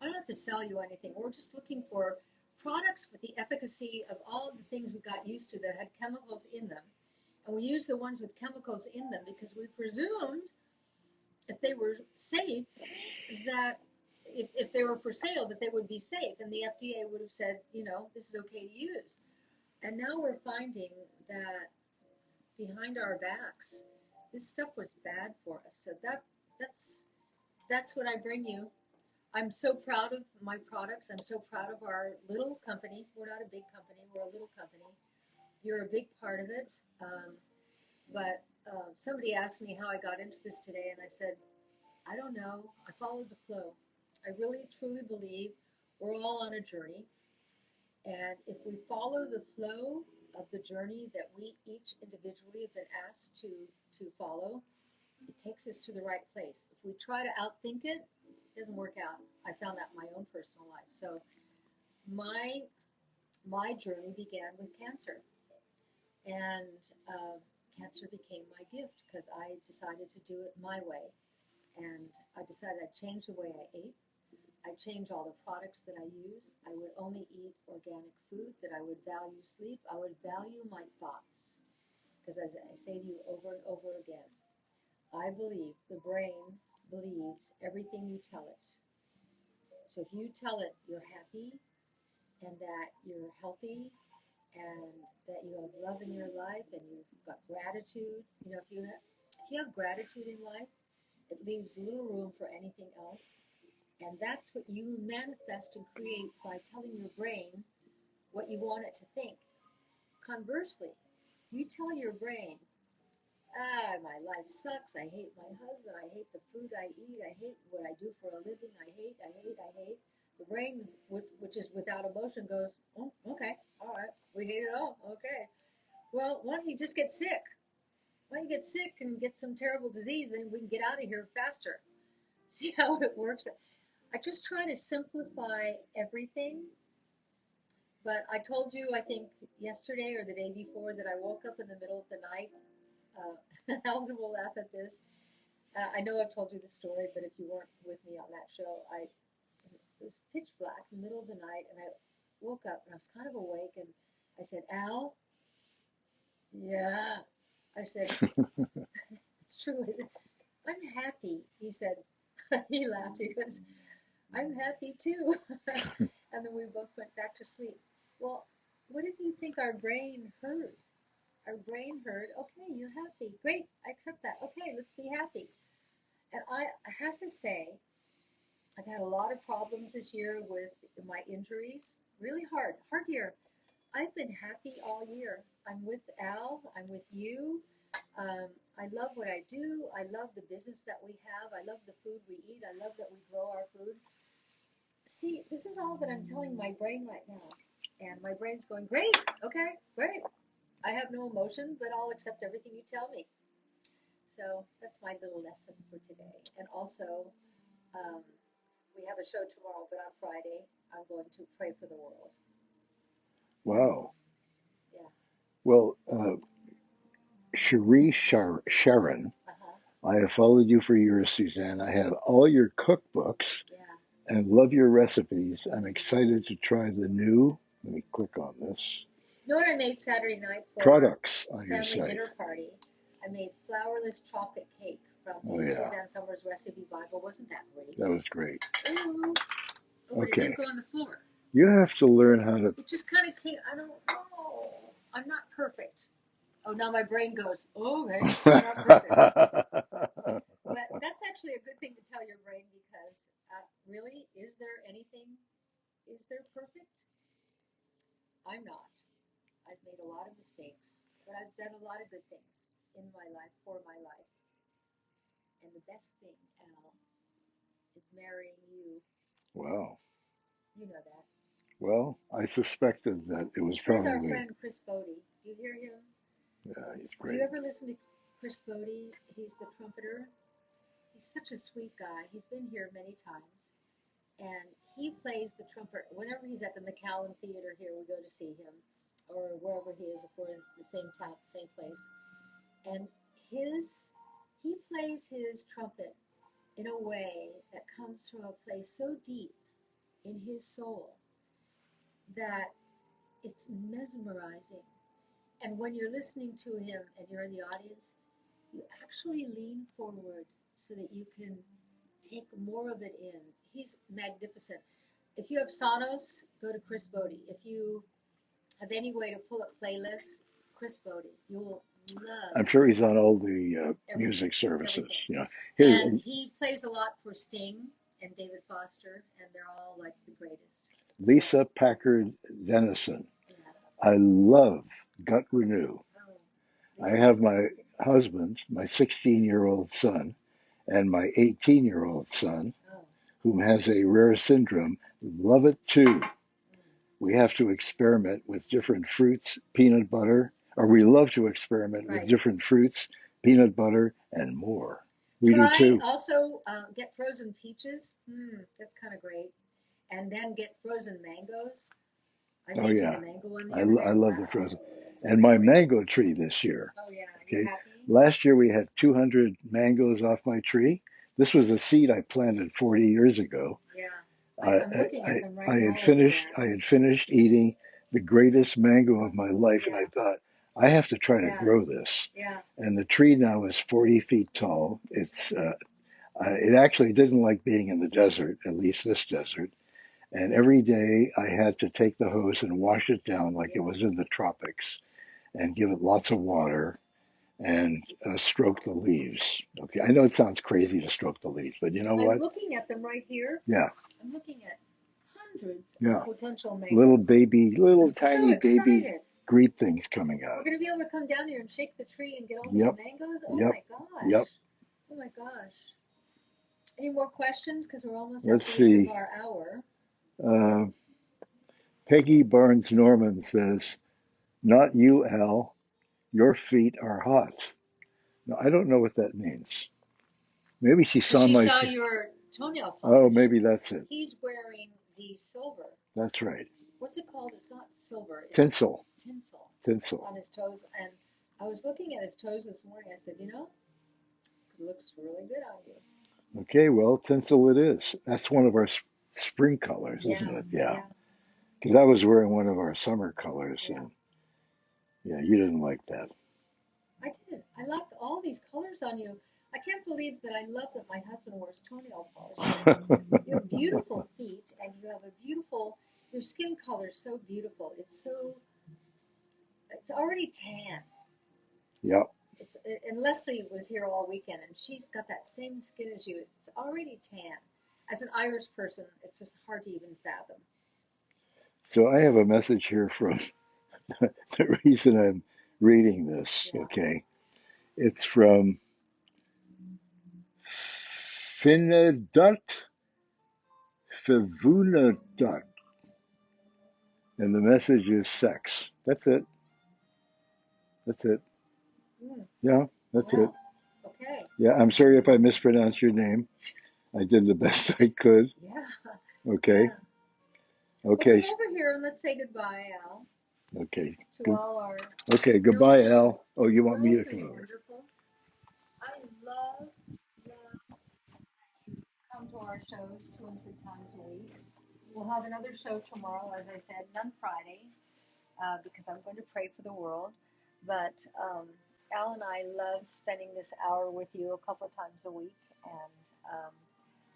I don't have to sell you anything. We're just looking for products with the efficacy of all the things we got used to that had chemicals in them. And we use the ones with chemicals in them because we presumed if they were safe, that if they were for sale, that they would be safe. And the FDA would have said, this is okay to use. And now we're finding that behind our backs, this stuff was bad for us. So that's what I bring you. I'm so proud of my products. I'm so proud of our little company. We're not a big company. We're a little company. You're a big part of it. But somebody asked me how I got into this today, and I said, I don't know. I followed the flow. I really, truly believe we're all on a journey. And if we follow the flow of the journey that we each individually have been asked to follow, it takes us to the right place. If we try to outthink it, it doesn't work out. I found that in my own personal life. So my journey began with cancer. And cancer became my gift because I decided to do it my way. And I decided I'd change the way I ate. I'd change all the products that I use. I would only eat organic food, that I would value sleep. I would value my thoughts. Because as I say to you over and over again, I believe the brain believes everything you tell it. So if you tell it you're happy and that you're healthy and that you have love in your life and you've got gratitude, if you have gratitude in life, it leaves little room for anything else. And that's what you manifest and create by telling your brain what you want it to think. Conversely, you tell your brain, my life sucks, I hate my husband, I hate the food I eat, I hate what I do for a living, I hate. The brain, which is without emotion, goes, oh, okay, all right, we hate it all, okay. Well, why don't you just get sick? Why don't you get sick and get some terrible disease, then we can get out of here faster. See how it works? I just try to simplify everything, But I told you, I think yesterday or the day before, that I woke up in the middle of the night. Alan will laugh at this. I know I've told you the story, but if you weren't with me on that show, it was pitch black in the middle of the night, and I woke up and I was kind of awake, and I said, Al, yeah. I said, it's true. I said, I'm happy. He said, he laughed. He goes, I'm happy too. And then we both went back to sleep. Well, what did you think our brain heard? Our brain heard, okay, you're happy. Great, I accept that. Okay, let's be happy. And I have to say, I've had a lot of problems this year with my injuries. Really hard year. I've been happy all year. I'm with Al. I'm with you. I love what I do. I love the business that we have. I love the food we eat. I love that we grow our food. See, this is all that I'm telling my brain right now. And my brain's going, great, okay, great. I have no emotion, but I'll accept everything you tell me. So that's my little lesson for today. And also, um, we have a show tomorrow, but on Friday, I'm going to pray for the world. Wow. Yeah. Well, Cherie Sharon, Uh-huh. I have followed you for years, Suzanne. I have all your cookbooks Yeah. and love your recipes. I'm excited to try the new, let me click on this, You know what I made Saturday night for products on your family site. dinner party? I made flourless chocolate cake from Oh, the yeah. Suzanne Summers Recipe Bible. Wasn't that great? That was great. Ooh. Oh, but it Okay. didn't go on the floor. You have to learn how to. It just kind of came. I don't know. I'm not perfect. Oh, now my brain goes, oh, okay, I'm not perfect. But that's actually a good thing to tell your brain because really, is there perfect? I'm not. I've made a lot of mistakes, but I've done a lot of good things in my life, for my life. And the best thing, Al, is marrying you. Wow. You know that. Well, I suspected that it was Here's our probably. friend Chris Bodie. Do you hear him? Yeah, he's Do you great. ever listen to Chris Bodie? He's the trumpeter. He's such a sweet guy. He's been here many times. And he plays the trumpet whenever he's at the McAllen Theater here. We go to see him, or wherever he is, if we're in the same town, same place. And he plays his trumpet in a way that comes from a place so deep in his soul that it's mesmerizing. And when you're listening to him and you're in the audience, you actually lean forward so that you can take more of it in. He's magnificent. If you have Sonos, go to Chris Bodie. If you have any way to pull up playlists, Chris Bodie, you'll I'm love sure he's on all the everything. music services. Everything. You know, And he plays a lot for Sting and David Foster, and they're all like the greatest. Lisa Packard Dennison. Yeah. I love Gut Renew. Oh, I Lisa. have my husband, my 16-year-old son, and my 18-year-old son, Oh. whom has a rare syndrome, love it too. We have to experiment with different fruits, peanut butter, or we love to experiment with Right. different fruits, peanut butter, and more. We do Try too. also get frozen peaches. That's kind of great. And then get frozen mangoes. I Oh, made you yeah. the mango one the I, other day. I love the Wow, frozen. that's And my great. mango tree this year. Oh yeah, you Okay. happy? Last year we had 200 mangoes off my tree. This was a seed I planted 40 years ago. Yeah, I, I'm looking at them right I now. had finished. I had finished eating the greatest mango of my life, and I thought I have to try to grow this. Yeah. And the tree now is 40 feet tall. It actually didn't like being in the desert, at least this desert. And every day I had to take the hose and wash it down like it was in the tropics, and give it lots of water and stroke the leaves. Okay, I know it sounds crazy to stroke the leaves, but you know what? I'm looking at them right here. Yeah. I'm looking at hundreds Yeah. of potential mangoes. Little I'm tiny so baby excited. green things coming We're out. going to be able to come down here and shake the tree and get all Yep. these mangoes? Oh Yep. my gosh. Yep. Oh my gosh. Any more questions? Because we're almost Let's at the end of see. our hour. Peggy Barnes Norman says, "Not you, Al. Your feet are hot." Now, I don't know what that means. Maybe she saw She my. saw your toenail polish. Oh, maybe that's it. He's wearing the silver. That's right. what's it called? It's not silver. It's Tinsel. tinsel Tinsel. on his toes. And I was looking at his toes this morning. I said, you know, it looks really good on you. Okay, well, tinsel it is. That's one of our spring colors, isn't Yeah, it? Yeah. yeah, Because I was wearing one of our summer colors, yeah. and yeah, you didn't like that. I did. I liked all these colors on you. I can't believe that I love that my husband wears toenail polish. You have beautiful feet, and you have a beautiful. Your skin color is so beautiful. It's so. It's already tan. Yeah. It's and Leslie was here all weekend, and she's got that same skin as you. It's already tan. As an Irish person, it's just hard to even fathom. So I have a message here from the reason I'm reading this, Yeah. okay? It's from Finadut Fivunadut, and the message is sex. That's it. That's it. Mm, Yeah, that's it. wow. Okay. Yeah, I'm sorry if I mispronounced your name. I did the best I could. Yeah. Okay. Yeah. Well, come Okay. over here and let's say goodbye, Al, Okay. to Good. all our. Okay. You're Goodbye, also Al. Oh, you want you're me to also come over? wonderful. I love come to our shows 2 and 3 times a week. We'll have another show tomorrow, as I said, none Friday, because I'm going to pray for the world. But Al and I love spending this hour with you a couple of times a week, and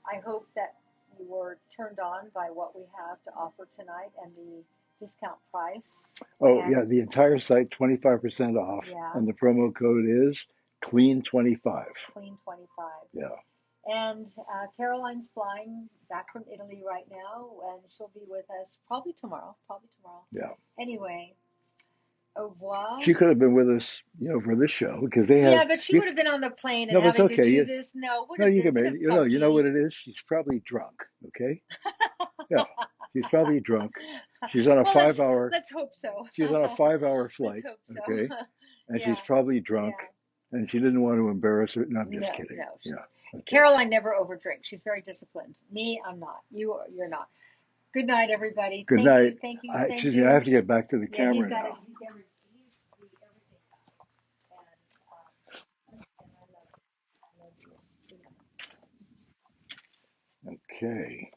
I hope that you were turned on by what we have to offer tonight and the discount price. Oh, And yeah. The entire site 25% off, yeah, and the promo code is clean25. clean 25. Yeah. And Caroline's flying back from Italy right now, and she'll be with us probably tomorrow. Probably tomorrow. Yeah. Anyway, au revoir. She could have been with us, for this show because they Yeah, have. but she would have been on the plane and No, but it's having to okay. do this. No, No, you can would make. have You know funky. what it is. She's probably drunk. Okay. Yeah. She's probably drunk. She's on a Well, five hour. let's hope so. She's on a 5 hour Let's flight. hope so. Okay. And Yeah, she's probably drunk, yeah. and she didn't want to embarrass her. No, I'm just No, kidding. no. Yeah. Okay. Caroline never overdrinks. She's very disciplined. Me, I'm not. You're not. Good night, everybody. Good Thank you, night. thank you, thank Excuse me. I you. have to get back to the Yeah, he's camera got it. now. He's the everything guy, and I love it. I love you. Good night. Okay.